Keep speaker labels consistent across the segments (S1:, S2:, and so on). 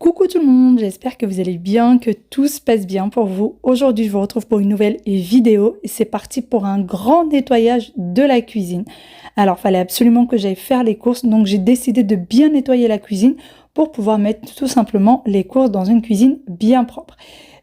S1: Coucou tout le monde, j'espère que vous allez bien, que tout se passe bien pour vous. Aujourd'hui, je vous retrouve pour une nouvelle vidéo et c'est parti pour un grand nettoyage de la cuisine. Alors, il fallait absolument que j'aille faire les courses, donc j'ai décidé de bien nettoyer la cuisine pour pouvoir mettre tout simplement les courses dans une cuisine bien propre.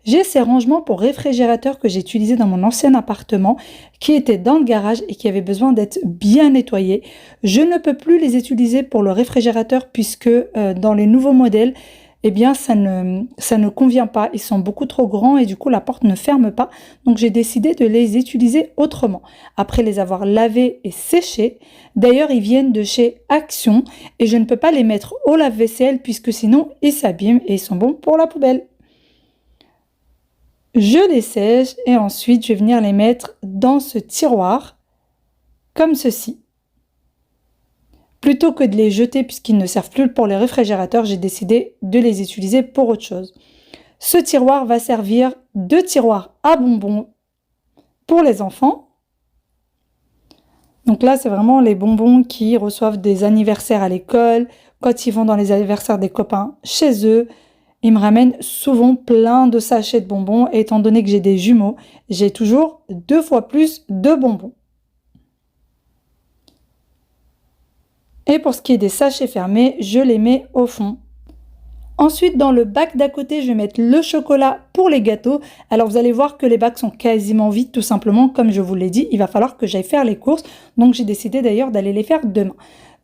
S1: J'ai ces rangements pour réfrigérateur que j'ai utilisés dans mon ancien appartement qui étaient dans le garage et qui avaient besoin d'être bien nettoyés. Je ne peux plus les utiliser pour le réfrigérateur puisque dans les nouveaux modèles, eh bien ça ne convient pas, ils sont beaucoup trop grands et du coup la porte ne ferme pas, donc j'ai décidé de les utiliser autrement, après les avoir lavés et séchés. D'ailleurs ils viennent de chez Action et je ne peux pas les mettre au lave-vaisselle puisque sinon ils s'abîment et ils sont bons pour la poubelle. Je les sèche et ensuite je vais venir les mettre dans ce tiroir, comme ceci. Plutôt que de les jeter puisqu'ils ne servent plus pour les réfrigérateurs, j'ai décidé de les utiliser pour autre chose. Ce tiroir va servir de tiroir à bonbons pour les enfants. Donc là, c'est vraiment les bonbons qui reçoivent des anniversaires à l'école, quand ils vont dans les anniversaires des copains chez eux. Ils me ramènent souvent plein de sachets de bonbons et étant donné que j'ai des jumeaux, j'ai toujours 2 fois plus de bonbons. Et pour ce qui est des sachets fermés, je les mets au fond. Ensuite, dans le bac d'à côté, je vais mettre le chocolat pour les gâteaux. Alors, vous allez voir que les bacs sont quasiment vides, tout simplement. Comme je vous l'ai dit, il va falloir que j'aille faire les courses. Donc, j'ai décidé d'ailleurs d'aller les faire demain.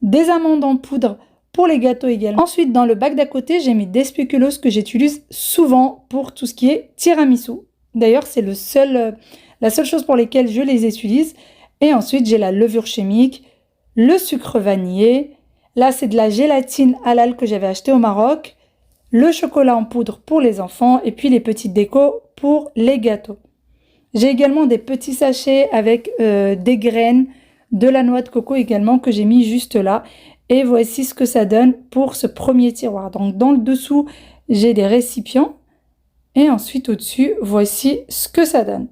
S1: Des amandes en poudre pour les gâteaux également. Ensuite, dans le bac d'à côté, j'ai mis des spéculoos que j'utilise souvent pour tout ce qui est tiramisu. D'ailleurs, c'est la seule chose pour laquelle je les utilise. Et ensuite, j'ai la levure chimique, le sucre vanillé, là c'est de la gélatine halal que j'avais acheté au Maroc, le chocolat en poudre pour les enfants et puis les petites décos pour les gâteaux. J'ai également des petits sachets avec des graines, de la noix de coco également que j'ai mis juste là. Et voici ce que ça donne pour ce premier tiroir. Donc dans le dessous, j'ai des récipients et ensuite au-dessus, voici ce que ça donne.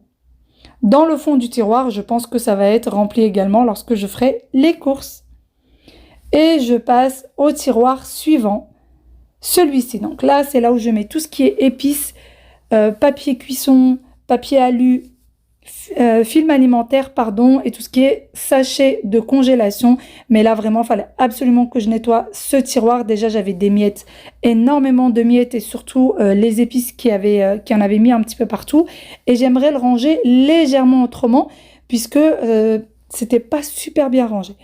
S1: Dans le fond du tiroir, je pense que ça va être rempli également lorsque je ferai les courses. Et je passe au tiroir suivant, celui-ci. Donc là, c'est là où je mets tout ce qui est épices, papier cuisson, papier alu, film alimentaire, pardon, et tout ce qui est sachet de congélation. Mais là, vraiment, il fallait absolument que je nettoie ce tiroir. Déjà, j'avais des miettes, énormément de miettes et surtout les épices qui en avaient mis un petit peu partout. Et j'aimerais le ranger légèrement autrement puisque c'était pas super bien rangé.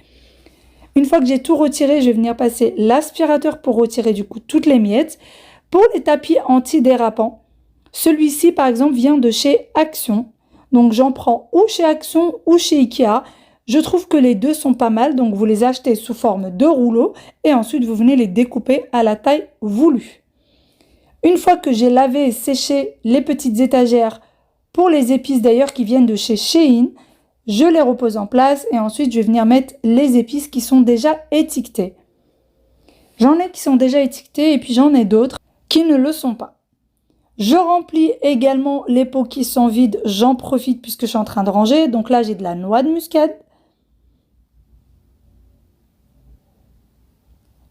S1: Une fois que j'ai tout retiré, je vais venir passer l'aspirateur pour retirer du coup toutes les miettes. Pour les tapis antidérapants, celui-ci, par exemple, vient de chez Action. Donc j'en prends ou chez Action ou chez Ikea. Je trouve que les deux sont pas mal, donc vous les achetez sous forme de rouleaux et ensuite vous venez les découper à la taille voulue. Une fois que j'ai lavé et séché les petites étagères pour les épices d'ailleurs qui viennent de chez Shein, je les repose en place et ensuite je vais venir mettre les épices qui sont déjà étiquetées. J'en ai qui sont déjà étiquetées et puis j'en ai d'autres qui ne le sont pas. Je remplis également les pots qui sont vides, j'en profite puisque je suis en train de ranger. Donc là, j'ai de la noix de muscade.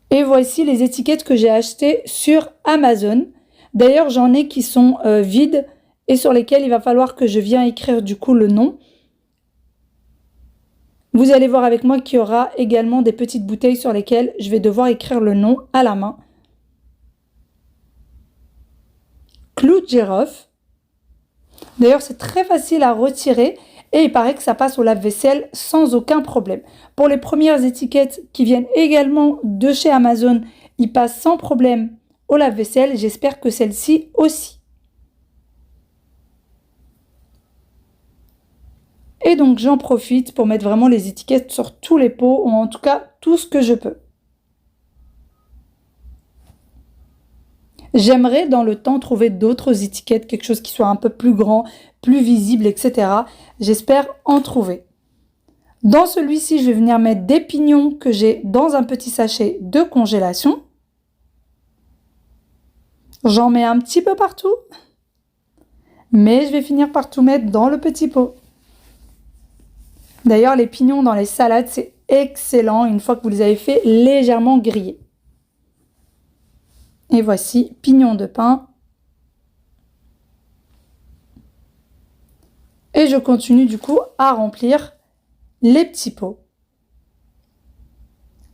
S1: Et voici les étiquettes que j'ai achetées sur Amazon. D'ailleurs, j'en ai qui sont vides et sur lesquelles il va falloir que je vienne écrire du coup le nom. Vous allez voir avec moi qu'il y aura également des petites bouteilles sur lesquelles je vais devoir écrire le nom à la main. Clou de girofle. D'ailleurs, c'est très facile à retirer et il paraît que ça passe au lave-vaisselle sans aucun problème. Pour les premières étiquettes qui viennent également de chez Amazon, ils passent sans problème au lave-vaisselle. J'espère que celle-ci aussi. Et donc, j'en profite pour mettre vraiment les étiquettes sur tous les pots ou en tout cas tout ce que je peux. J'aimerais dans le temps trouver d'autres étiquettes, quelque chose qui soit un peu plus grand, plus visible, etc. J'espère en trouver. Dans celui-ci, je vais venir mettre des pignons que j'ai dans un petit sachet de congélation. J'en mets un petit peu partout, mais je vais finir par tout mettre dans le petit pot. D'ailleurs, les pignons dans les salades, c'est excellent une fois que vous les avez fait légèrement griller. Et voici pignon de pain. Et je continue du coup à remplir les petits pots.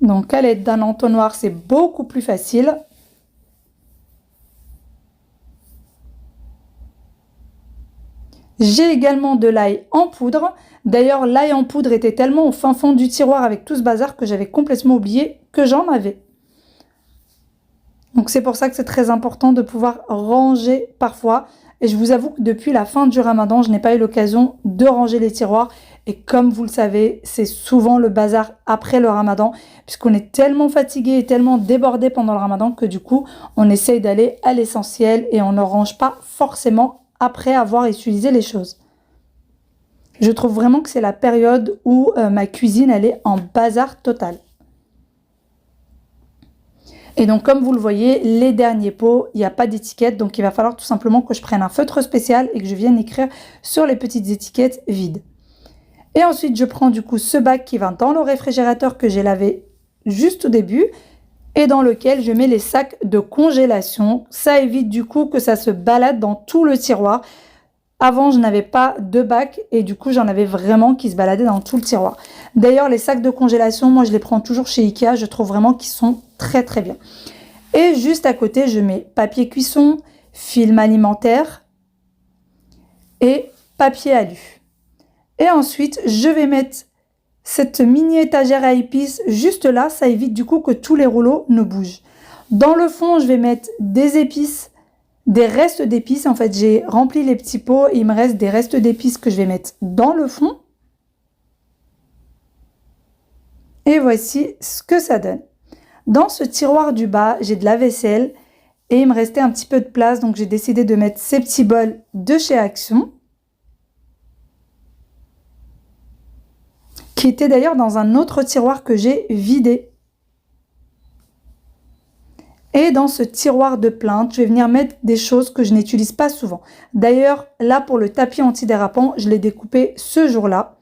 S1: Donc à l'aide d'un entonnoir, c'est beaucoup plus facile. J'ai également de l'ail en poudre. D'ailleurs, l'ail en poudre était tellement au fin fond du tiroir avec tout ce bazar que j'avais complètement oublié que j'en avais. Donc c'est pour ça que c'est très important de pouvoir ranger parfois. Et je vous avoue que depuis la fin du Ramadan, je n'ai pas eu l'occasion de ranger les tiroirs. Et comme vous le savez, c'est souvent le bazar après le Ramadan, puisqu'on est tellement fatigué et tellement débordé pendant le Ramadan que du coup, on essaye d'aller à l'essentiel et on ne range pas forcément après avoir utilisé les choses. Je trouve vraiment que c'est la période où ma cuisine, elle est en bazar total. Et donc, comme vous le voyez, les derniers pots, il n'y a pas d'étiquette. Donc, il va falloir tout simplement que je prenne un feutre spécial et que je vienne écrire sur les petites étiquettes vides. Et ensuite, je prends du coup ce bac qui va dans le réfrigérateur que j'ai lavé juste au début et dans lequel je mets les sacs de congélation. Ça évite du coup que ça se balade dans tout le tiroir. Avant, je n'avais pas de bac et du coup, j'en avais vraiment qui se baladaient dans tout le tiroir. D'ailleurs, les sacs de congélation, moi, je les prends toujours chez Ikea. Je trouve vraiment qu'ils sont très, très bien. Et juste à côté, je mets papier cuisson, film alimentaire et papier alu. Et ensuite, je vais mettre cette mini étagère à épices juste là. Ça évite du coup que tous les rouleaux ne bougent. Dans le fond, je vais mettre des épices, des restes d'épices. En fait, j'ai rempli les petits pots et il me reste des restes d'épices que je vais mettre dans le fond. Et voici ce que ça donne. Dans ce tiroir du bas, j'ai de la vaisselle et il me restait un petit peu de place. Donc, j'ai décidé de mettre ces petits bols de chez Action, qui étaient d'ailleurs dans un autre tiroir que j'ai vidé. Et dans ce tiroir de plainte, je vais venir mettre des choses que je n'utilise pas souvent. D'ailleurs, là, pour le tapis antidérapant, je l'ai découpé ce jour-là.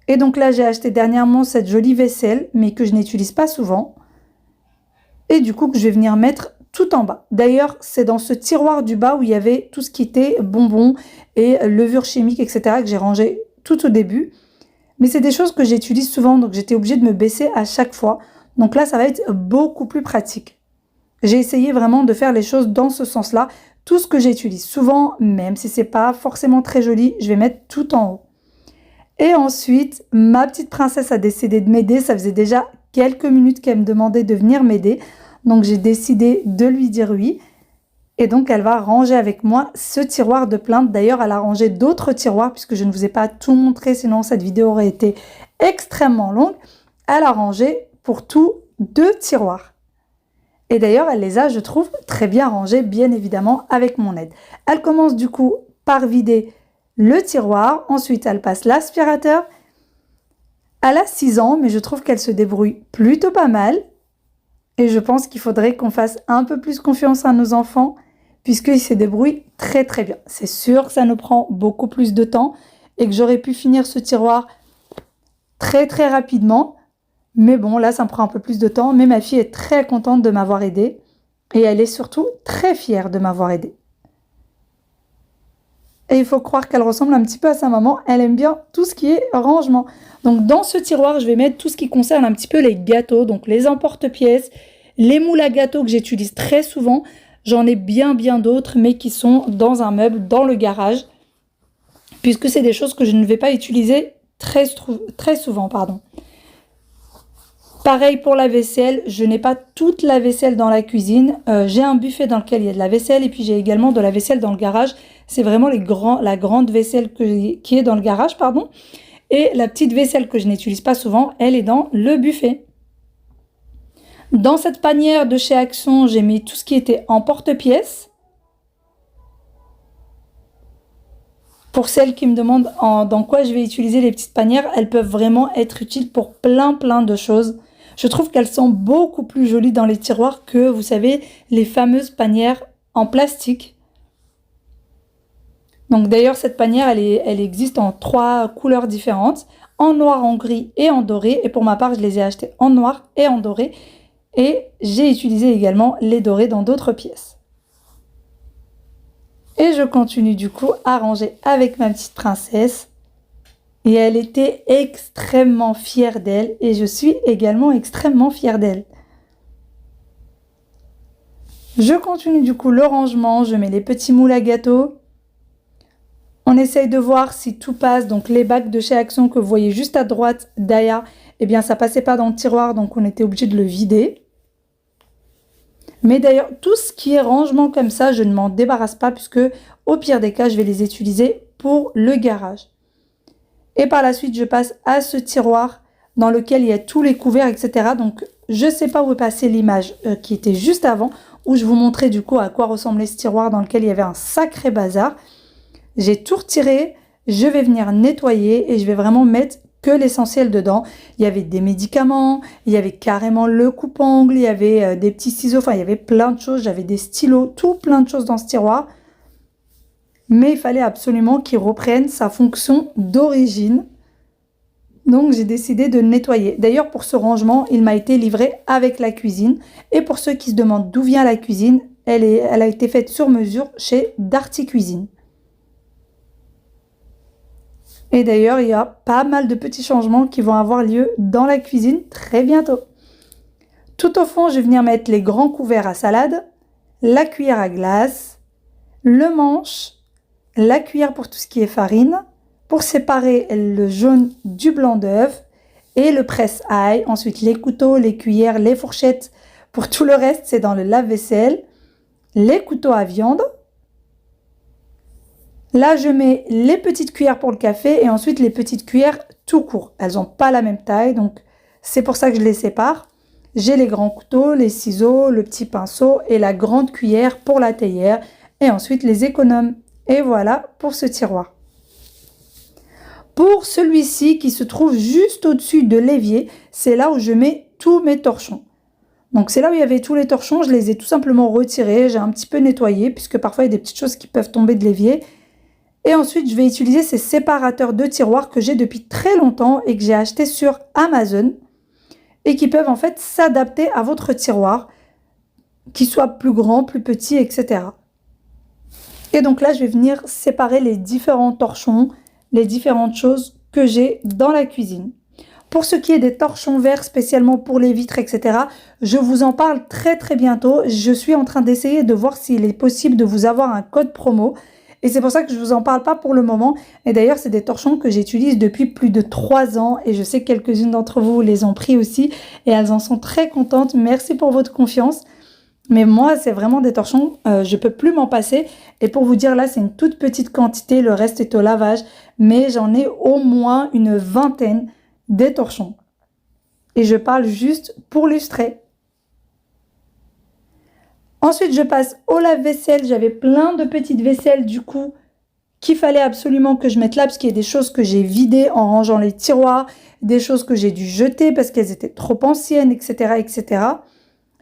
S1: Et donc là, j'ai acheté dernièrement cette jolie vaisselle, mais que je n'utilise pas souvent. Et du coup, que je vais venir mettre tout en bas. D'ailleurs, c'est dans ce tiroir du bas où il y avait tout ce qui était bonbons et levure chimique, etc. que j'ai rangé tout au début. Mais c'est des choses que j'utilise souvent, donc j'étais obligée de me baisser à chaque fois. Donc là, ça va être beaucoup plus pratique. J'ai essayé vraiment de faire les choses dans ce sens-là. Tout ce que j'utilise souvent, même si c'est pas forcément très joli, je vais mettre tout en haut. Et ensuite, ma petite princesse a décidé de m'aider. Ça faisait déjà quelques minutes qu'elle me demandait de venir m'aider. Donc j'ai décidé de lui dire oui. Et donc elle va ranger avec moi ce tiroir de plainte. D'ailleurs, elle a rangé d'autres tiroirs puisque je ne vous ai pas tout montré, sinon cette vidéo aurait été extrêmement longue. Elle a rangé pour tout 2 tiroirs. Et d'ailleurs, elle les a, je trouve, très bien rangés, bien évidemment, avec mon aide. Elle commence du coup par vider le tiroir. Ensuite, elle passe l'aspirateur. Elle a 6 ans, mais je trouve qu'elle se débrouille plutôt pas mal. Et je pense qu'il faudrait qu'on fasse un peu plus confiance à nos enfants, puisqu'ils se débrouillent très très bien. C'est sûr que ça nous prend beaucoup plus de temps et que j'aurais pu finir ce tiroir très très rapidement. Mais bon, là, ça me prend un peu plus de temps. Mais ma fille est très contente de m'avoir aidée. Et elle est surtout très fière de m'avoir aidée. Et il faut croire qu'elle ressemble un petit peu à sa maman. Elle aime bien tout ce qui est rangement. Donc, dans ce tiroir, je vais mettre tout ce qui concerne un petit peu les gâteaux. Donc, les emporte-pièces, les moules à gâteaux que j'utilise très souvent. J'en ai bien d'autres, mais qui sont dans un meuble, dans le garage. Puisque c'est des choses que je ne vais pas utiliser très souvent. Pareil pour la vaisselle, je n'ai pas toute la vaisselle dans la cuisine. J'ai un buffet dans lequel il y a de la vaisselle et puis j'ai également de la vaisselle dans le garage. C'est vraiment la grande vaisselle qui est dans le garage, Et la petite vaisselle que je n'utilise pas souvent, elle est dans le buffet. Dans cette panière de chez Action, j'ai mis tout ce qui était en porte-pièces. Pour celles qui me demandent dans quoi je vais utiliser les petites panières, elles peuvent vraiment être utiles pour plein de choses. Je trouve qu'elles sont beaucoup plus jolies dans les tiroirs que, vous savez, les fameuses panières en plastique. Donc d'ailleurs, cette panière, elle existe en 3 couleurs différentes, en noir, en gris et en doré. Et pour ma part, je les ai achetées en noir et en doré. Et j'ai utilisé également les dorés dans d'autres pièces. Et je continue du coup à ranger avec ma petite princesse. Et elle était extrêmement fière d'elle et je suis également extrêmement fière d'elle. Je continue du coup le rangement, je mets les petits moules à gâteau. On essaye de voir si tout passe, donc les bacs de chez Action que vous voyez juste à droite d'Aya, eh bien ça passait pas dans le tiroir donc on était obligé de le vider. Mais d'ailleurs tout ce qui est rangement comme ça, je ne m'en débarrasse pas puisque au pire des cas je vais les utiliser pour le garage. Et par la suite je passe à ce tiroir dans lequel il y a tous les couverts etc. Donc je ne sais pas où est passée l'image qui était juste avant où je vous montrais du coup à quoi ressemblait ce tiroir dans lequel il y avait un sacré bazar. J'ai tout retiré, je vais venir nettoyer et je vais vraiment mettre que l'essentiel dedans. Il y avait des médicaments, il y avait carrément le coupe-ongles, il y avait des petits ciseaux, enfin il y avait plein de choses, j'avais des stylos, tout plein de choses dans ce tiroir. Mais il fallait absolument qu'il reprenne sa fonction d'origine. Donc j'ai décidé de le nettoyer. D'ailleurs pour ce rangement, il m'a été livré avec la cuisine. Et pour ceux qui se demandent d'où vient la cuisine, elle a été faite sur mesure chez Darty Cuisine. Et d'ailleurs, il y a pas mal de petits changements qui vont avoir lieu dans la cuisine très bientôt. Tout au fond, je vais venir mettre les grands couverts à salade, la cuillère à glace, le manche, la cuillère pour tout ce qui est farine, pour séparer le jaune du blanc d'œuf et le presse-ail. Ensuite, les couteaux, les cuillères, les fourchettes. Pour tout le reste, c'est dans le lave-vaisselle. Les couteaux à viande. Là, je mets les petites cuillères pour le café et ensuite les petites cuillères tout court. Elles n'ont pas la même taille, donc c'est pour ça que je les sépare. J'ai les grands couteaux, les ciseaux, le petit pinceau et la grande cuillère pour la théière et ensuite les économes. Et voilà pour ce tiroir. Pour celui-ci qui se trouve juste au-dessus de l'évier, c'est là où je mets tous mes torchons. Donc c'est là où il y avait tous les torchons, je les ai tout simplement retirés, j'ai un petit peu nettoyé puisque parfois il y a des petites choses qui peuvent tomber de l'évier. Et ensuite, je vais utiliser ces séparateurs de tiroirs que j'ai depuis très longtemps et que j'ai acheté sur Amazon et qui peuvent en fait s'adapter à votre tiroir, qu'il soit plus grand, plus petit, etc. Et donc là, je vais venir séparer les différents torchons, les différentes choses que j'ai dans la cuisine. Pour ce qui est des torchons verts spécialement pour les vitres, etc., je vous en parle très très bientôt. Je suis en train d'essayer de voir s'il est possible de vous avoir un code promo. Et c'est pour ça que je ne vous en parle pas pour le moment. Et d'ailleurs, c'est des torchons que j'utilise depuis plus de 3 ans. Et je sais que quelques-unes d'entre vous les ont pris aussi. Et elles en sont très contentes. Merci pour votre confiance. Mais moi, c'est vraiment des torchons, je ne peux plus m'en passer. Et pour vous dire, là, c'est une toute petite quantité. Le reste est au lavage. Mais j'en ai au moins une vingtaine des torchons. Et je parle juste pour lustrer. Ensuite, je passe au lave-vaisselle. J'avais plein de petites vaisselles du coup qu'il fallait absolument que je mette là parce qu'il y a des choses que j'ai vidées en rangeant les tiroirs, des choses que j'ai dû jeter parce qu'elles étaient trop anciennes, etc., etc.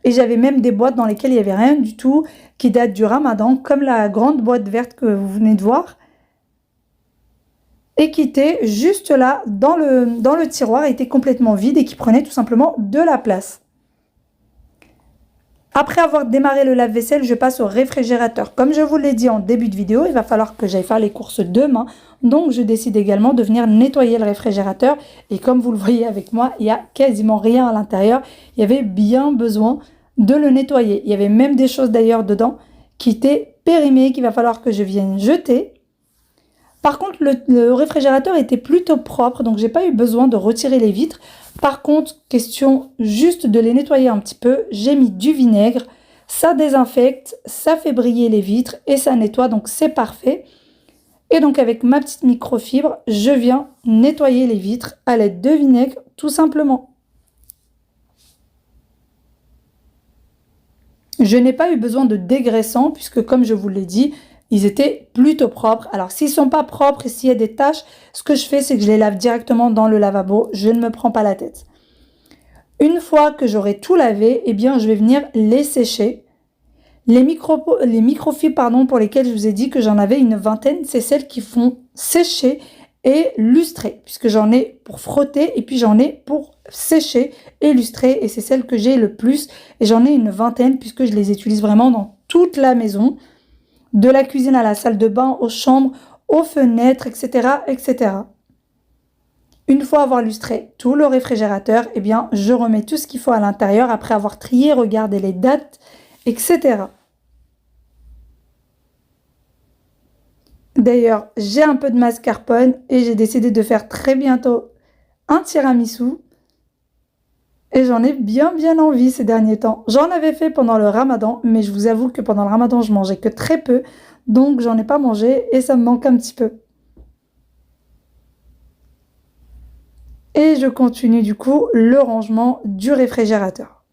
S1: Et j'avais même des boîtes dans lesquelles il n'y avait rien du tout qui datent du Ramadan, comme la grande boîte verte que vous venez de voir et qui était juste là dans le tiroir, était complètement vide et qui prenait tout simplement de la place. Après avoir démarré le lave-vaisselle, je passe au réfrigérateur. Comme je vous l'ai dit en début de vidéo, il va falloir que j'aille faire les courses demain. Donc, je décide également de venir nettoyer le réfrigérateur. Et comme vous le voyez avec moi, il n'y a quasiment rien à l'intérieur. Il y avait bien besoin de le nettoyer. Il y avait même des choses d'ailleurs dedans qui étaient périmées, qu'il va falloir que je vienne jeter. Par contre, le réfrigérateur était plutôt propre, donc j'ai pas eu besoin de retirer les vitres. Par contre, question juste de les nettoyer un petit peu, j'ai mis du vinaigre, ça désinfecte, ça fait briller les vitres et ça nettoie, donc c'est parfait. Et donc avec ma petite microfibre, je viens nettoyer les vitres à l'aide de vinaigre, tout simplement. Je n'ai pas eu besoin de dégraissant puisque comme je vous l'ai dit, ils étaient plutôt propres. Alors, s'ils ne sont pas propres et s'il y a des taches, ce que je fais, c'est que je les lave directement dans le lavabo. Je ne me prends pas la tête. Une fois que j'aurai tout lavé, eh bien, je vais venir les sécher. Les microfibres, pour lesquelles je vous ai dit que j'en avais une vingtaine, c'est celles qui font sécher et lustrées, puisque j'en ai pour frotter et puis j'en ai pour sécher et lustrer, et c'est celle que j'ai le plus, et j'en ai une vingtaine puisque je les utilise vraiment dans toute la maison, de la cuisine à la salle de bain, aux chambres, aux fenêtres, etc., etc. Une fois avoir lustré tout le réfrigérateur, eh bien, je remets tout ce qu'il faut à l'intérieur après avoir trié, regardé les dates, etc. D'ailleurs, j'ai un peu de mascarpone et j'ai décidé de faire très bientôt un tiramisu. Et j'en ai bien envie ces derniers temps. J'en avais fait pendant le ramadan, mais je vous avoue que pendant le ramadan, je mangeais que très peu. Donc j'en ai pas mangé et ça me manque un petit peu. Et je continue du coup le rangement du réfrigérateur.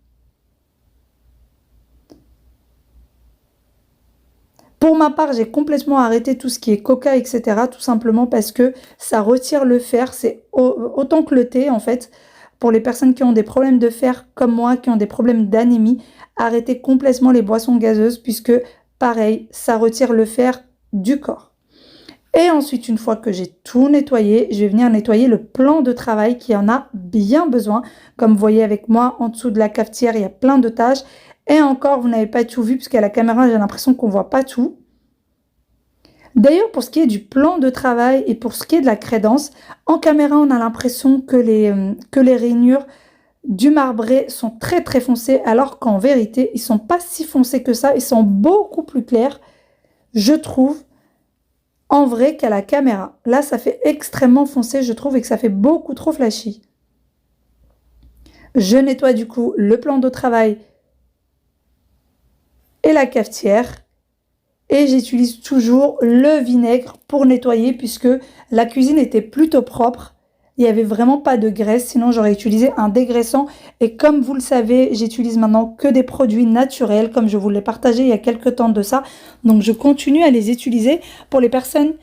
S1: Pour ma part, j'ai complètement arrêté tout ce qui est coca, etc. Tout simplement parce que ça retire le fer. C'est autant que le thé en fait. Pour les personnes qui ont des problèmes de fer comme moi, qui ont des problèmes d'anémie, arrêtez complètement les boissons gazeuses puisque pareil, ça retire le fer du corps. Et ensuite, une fois que j'ai tout nettoyé, je vais venir nettoyer le plan de travail qui en a bien besoin. Comme vous voyez avec moi, en dessous de la cafetière, il y a plein de tâches. Et encore, vous n'avez pas tout vu puisqu'à la caméra, j'ai l'impression qu'on ne voit pas tout. D'ailleurs, pour ce qui est du plan de travail et pour ce qui est de la crédence, en caméra, on a l'impression que les rainures du marbré sont très foncées, alors qu'en vérité, ils ne sont pas si foncés que ça. Ils sont beaucoup plus clairs, je trouve, en vrai qu'à la caméra. Là, ça fait extrêmement foncé, je trouve, et que ça fait beaucoup trop flashy. Je nettoie du coup le plan de travail et la cafetière. Et j'utilise toujours le vinaigre pour nettoyer puisque la cuisine était plutôt propre. Il n'y avait vraiment pas de graisse, sinon j'aurais utilisé un dégraissant. Et comme vous le savez, j'utilise maintenant que des produits naturels, comme je vous l'ai partagé il y a quelques temps de ça. Donc je continue à les utiliser. Pour les personnes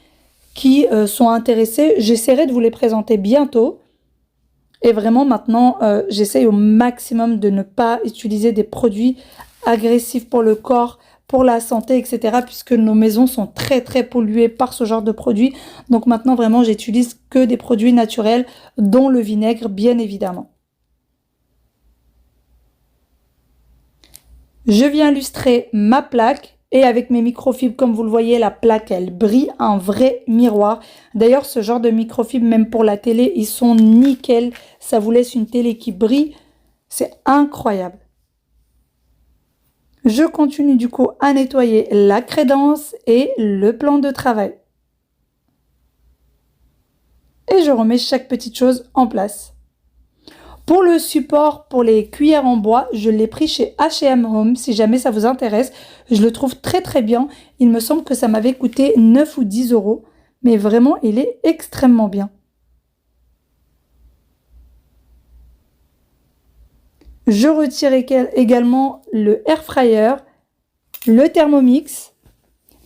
S1: qui sont intéressées, j'essaierai de vous les présenter bientôt. Et vraiment maintenant, j'essaye au maximum de ne pas utiliser des produits agressifs pour le corps, pour la santé, etc. puisque nos maisons sont très polluées par ce genre de produits. Donc maintenant, vraiment, j'utilise que des produits naturels, dont le vinaigre, bien évidemment. Je viens lustrer ma plaque. Et avec mes microfibres, comme vous le voyez, la plaque, elle brille, un vrai miroir. D'ailleurs, ce genre de microfibres, même pour la télé, ils sont nickel. Ça vous laisse une télé qui brille. C'est incroyable. Je continue du coup à nettoyer la crédence et le plan de travail. Et je remets chaque petite chose en place. Pour le support, pour les cuillères en bois, je l'ai pris chez H&M Home. Si jamais ça vous intéresse, je le trouve très bien. Il me semble que ça m'avait coûté 9 ou 10 €. Mais vraiment, il est extrêmement bien. Je retire également le air fryer, le Thermomix.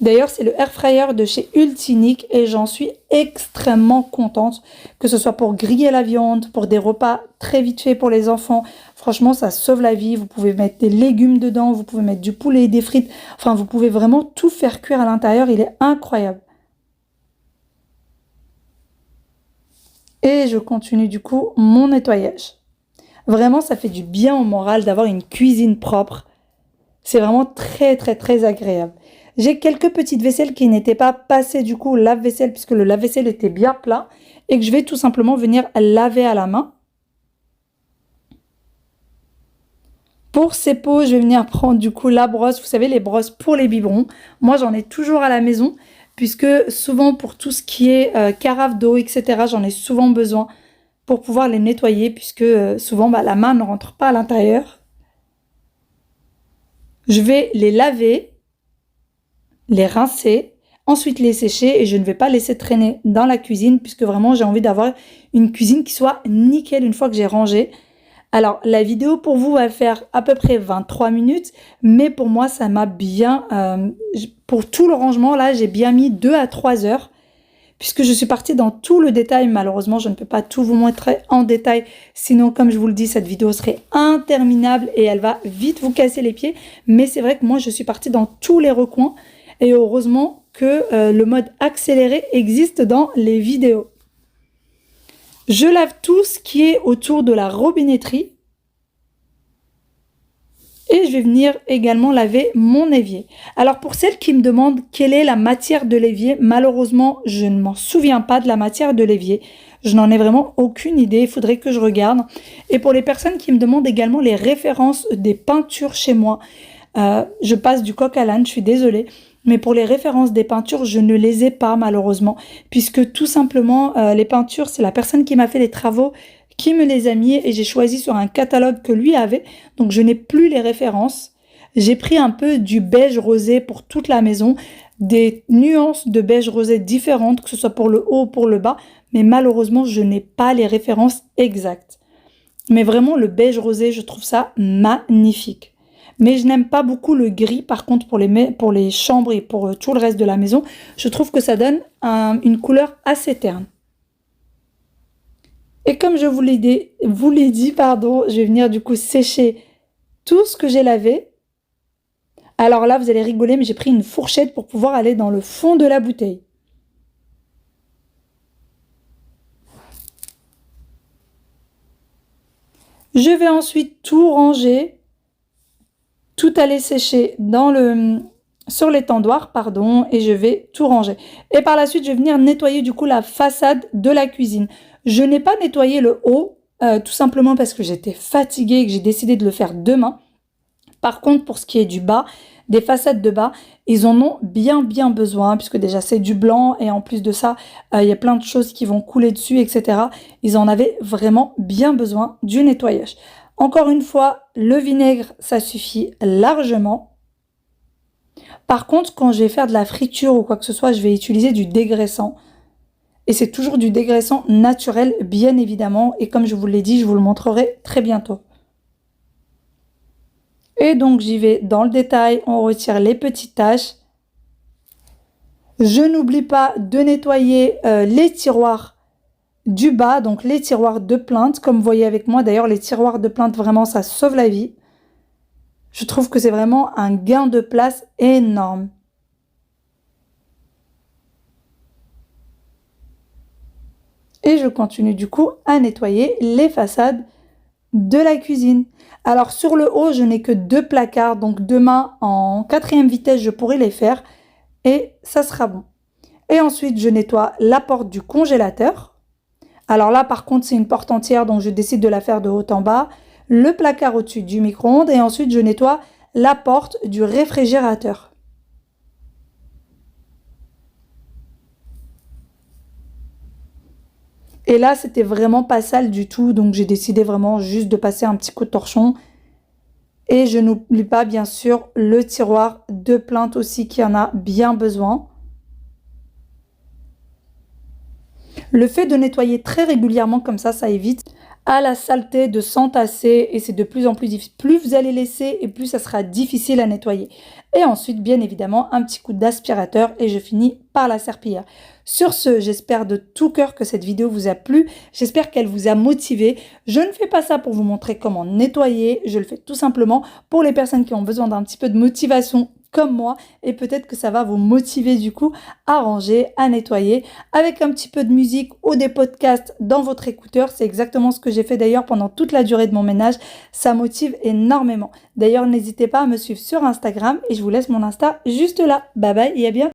S1: D'ailleurs, c'est le air fryer de chez Ultinic et j'en suis extrêmement contente. Que ce soit pour griller la viande, pour des repas très vite faits pour les enfants. Franchement, ça sauve la vie. Vous pouvez mettre des légumes dedans, vous pouvez mettre du poulet, des frites. Enfin, vous pouvez vraiment tout faire cuire à l'intérieur. Il est incroyable. Et je continue du coup mon nettoyage. Vraiment, ça fait du bien au moral d'avoir une cuisine propre. C'est vraiment très agréable. J'ai quelques petites vaisselles qui n'étaient pas passées du coup au lave-vaisselle puisque le lave-vaisselle était bien plein et que je vais tout simplement venir laver à la main. Pour ces pots, je vais venir prendre du coup la brosse, vous savez les brosses pour les biberons. Moi j'en ai toujours à la maison puisque souvent pour tout ce qui est carafe d'eau, etc. j'en ai souvent besoin pour pouvoir les nettoyer puisque souvent la main ne rentre pas à l'intérieur. Je vais les laver, les rincer, ensuite les sécher et je ne vais pas laisser traîner dans la cuisine puisque vraiment j'ai envie d'avoir une cuisine qui soit nickel une fois que j'ai rangé. Alors la vidéo pour vous va faire à peu près 23 minutes mais pour moi ça m'a bien, pour tout le rangement là j'ai bien mis 2 à 3 heures puisque je suis partie dans tout le détail. Malheureusement je ne peux pas tout vous montrer en détail sinon comme je vous le dis cette vidéo serait interminable et elle va vite vous casser les pieds, mais c'est vrai que moi je suis partie dans tous les recoins et heureusement que le mode accéléré existe dans les vidéos. Je lave tout ce qui est autour de la robinetterie. Et je vais venir également laver mon évier. Alors pour celles qui me demandent quelle est la matière de l'évier, malheureusement, je ne m'en souviens pas de la matière de l'évier. Je n'en ai vraiment aucune idée, il faudrait que je regarde. Et pour les personnes qui me demandent également les références des peintures chez moi, je passe du coq à l'âne, je suis désolée. Mais pour les références des peintures, je ne les ai pas malheureusement, puisque tout simplement, les peintures, c'est la personne qui m'a fait les travaux qui me les a mis et j'ai choisi sur un catalogue que lui avait, donc je n'ai plus les références. J'ai pris un peu du beige rosé pour toute la maison, des nuances de beige rosé différentes, que ce soit pour le haut ou pour le bas, mais malheureusement, je n'ai pas les références exactes. Mais vraiment, le beige rosé, je trouve ça magnifique. Mais je n'aime pas beaucoup le gris, par contre, pour les chambres et pour tout le reste de la maison, je trouve que ça donne une couleur assez terne. Et comme je vous l'ai dit, je vais venir du coup sécher tout ce que j'ai lavé. Alors là, vous allez rigoler, mais j'ai pris une fourchette pour pouvoir aller dans le fond de la bouteille. Je vais ensuite tout ranger, tout aller sécher sur l'étendoir, et je vais tout ranger. Et par la suite, je vais venir nettoyer du coup la façade de la cuisine. Je n'ai pas nettoyé le haut, tout simplement parce que j'étais fatiguée et que j'ai décidé de le faire demain. Par contre, pour ce qui est du bas, des façades de bas, ils en ont bien besoin, puisque déjà c'est du blanc et en plus de ça, il y a plein de choses qui vont couler dessus, etc. Ils en avaient vraiment bien besoin du nettoyage. Encore une fois, le vinaigre, ça suffit largement. Par contre, quand je vais faire de la friture ou quoi que ce soit, je vais utiliser du dégraissant. Et c'est toujours du dégraissant naturel, bien évidemment. Et comme je vous l'ai dit, je vous le montrerai très bientôt. Et donc, j'y vais dans le détail. On retire les petites taches. Je n'oublie pas de nettoyer les tiroirs du bas, donc les tiroirs de plainte. Comme vous voyez avec moi, d'ailleurs, les tiroirs de plainte, vraiment, ça sauve la vie. Je trouve que c'est vraiment un gain de place énorme. Et je continue du coup à nettoyer les façades de la cuisine. Alors sur le haut, je n'ai que 2 placards, donc demain en 4e vitesse, je pourrai les faire et ça sera bon. Et ensuite, je nettoie la porte du congélateur. Alors là, par contre, c'est une porte entière, donc je décide de la faire de haut en bas. Le placard au-dessus du micro-ondes et ensuite, je nettoie la porte du réfrigérateur. Et là, c'était vraiment pas sale du tout, donc j'ai décidé vraiment juste de passer un petit coup de torchon. Et je n'oublie pas, bien sûr, le tiroir de plainte aussi qui en a bien besoin. Le fait de nettoyer très régulièrement comme ça évite à la saleté de s'entasser et c'est de plus en plus difficile. Plus vous allez laisser et plus ça sera difficile à nettoyer. Et ensuite, bien évidemment, un petit coup d'aspirateur et je finis par la serpillière. Sur ce, j'espère de tout cœur que cette vidéo vous a plu. J'espère qu'elle vous a motivé. Je ne fais pas ça pour vous montrer comment nettoyer. Je le fais tout simplement pour les personnes qui ont besoin d'un petit peu de motivation comme moi et peut-être que ça va vous motiver du coup à ranger, à nettoyer avec un petit peu de musique ou des podcasts dans votre écouteur. C'est exactement ce que j'ai fait d'ailleurs pendant toute la durée de mon ménage. Ça motive énormément. D'ailleurs, n'hésitez pas à me suivre sur Instagram et je vous laisse mon Insta juste là. Bye bye et à bientôt.